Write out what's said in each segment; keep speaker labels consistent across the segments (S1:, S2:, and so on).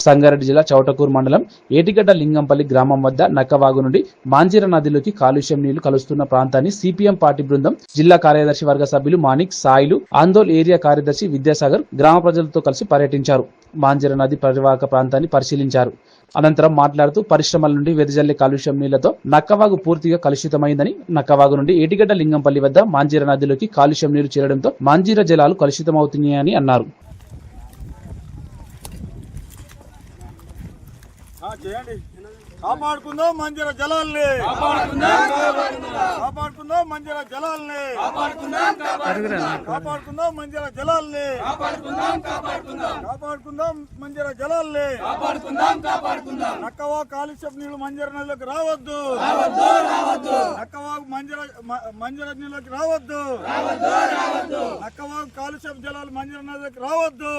S1: సంగారెడ్డి జిల్లా చౌటకూరు మండలం ఏటిగడ్డ లింగంపల్లి గ్రామం వద్ద నక్కవాగు నుండి మాంజీర నదిలోకి కాలుష్యం నీళ్లు కలుస్తున్న ప్రాంతాన్ని సిపిఎం పార్టీ బృందం జిల్లా కార్యదర్శి వర్గ సభ్యులు మాణిక్, సాయిలు, ఆందోళ్ ఏరియా కార్యదర్శి విద్యాసాగర్ గ్రామ ప్రజలతో కలిసి పర్యటించారు. మాంజీర నది పరివాహక ప్రాంతాన్ని పరిశీలించారు. అనంతరం మాట్లాడుతూ పరిశ్రమల నుండి వెదజల్లే కాలుష్యం నీళ్లతో నక్కవాగు పూర్తిగా కలుషితమైందని, నక్కవాగు నుండి ఏటిగడ్డ లింగంపల్లి వద్ద మాంజీర నదిలోకి కాలుష్యం నీరు చేరడంతో మాంజీర జలాలు కలుషితమవుతున్నాయని అన్నారు.
S2: కాపాడుకుందాం మంజీర జలాల్ని, కాపాడుకుందాం మంజీర జలాల్ని, కాపాడుకుందాం మంజీర జలాల్ని, కాపాడుకుందాం మంజీర జలాల్ని. నక్కవాగు కాలుష్యపు నీళ్లు మంజీర నదిలోకి రావద్దు, నక్కవాగు మంజీర నీళ్ళకి రావద్దు, నక్కవాగు కాలుష్యపు జలాలు మంజీర నదిలోకి రావద్దు,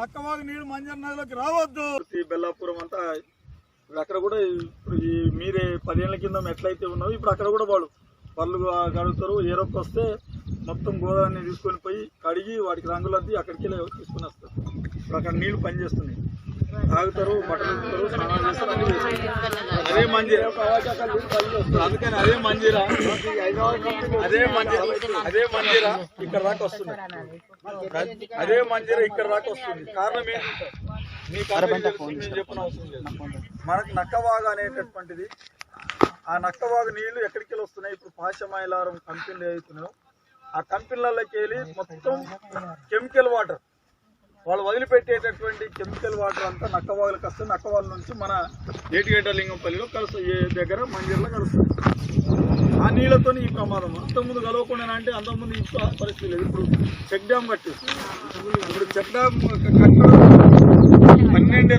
S2: నక్కవాగు నీళ్లు మంజీర నదిలోకి రావద్దు. బెల్లాపురం అంతా అక్కడ కూడా ఇప్పుడు ఈ మీరే 10 ఏళ్ల కింద ఎట్లయితే ఉన్నావు ఇప్పుడు అక్కడ కూడా పళ్ళు కడుగుతారు. ఏరొక్క వస్తే మొత్తం గోదావరిని తీసుకొని పోయి కడిగి వాటికి రంగులద్ది అక్కడికి తీసుకుని వస్తారు. ఇప్పుడు అక్కడ నీళ్లు పనిచేస్తున్నాయి, తాగుతారు, బట్టలు ఉతుకుతారు, స్నానాలు చేస్తారు, అన్ని చేస్తారు. అదే మంజీర, అందుకని అదే మంజీర ఇక్కడ దాకా వస్తుంది, అదే మంజీర ఇక్కడ దాకా వస్తుంది. కారణం ఏంటి? మీకు చెప్పిన అవసరం లేదు. మనకు నక్కవాగు అనేటటువంటిది, ఆ నక్కవాగు నీళ్లు ఎక్కడికి వెళ్ళి వస్తున్నాయి? ఇప్పుడు పాశమైలారం కంపెనీలు ఏవైతున్నాయో ఆ కంపెనీలకి వెళ్ళి మొత్తం కెమికల్ వాటర్, వాళ్ళు వదిలిపెట్టేటటువంటి కెమికల్ వాటర్ అంతా నక్కవాగులకు వస్తుంది. నక్కవాగుల నుంచి మన ఏటిగడ్డ లింగంపల్లిలో కలుస్తుంది, ఏ దగ్గర మంజీరలో కలుస్తుంది. ఆ నీళ్లతో ఈ ప్రమాదం. అంతకుముందు కలవకుండా అంటే అంతకుముందు ఈ పరిస్థితి లేదు. ఇప్పుడు చెక్ డ్యామ్ కట్టేసి, ఇప్పుడు చెక్ డ్యామ్ కట్టడం 12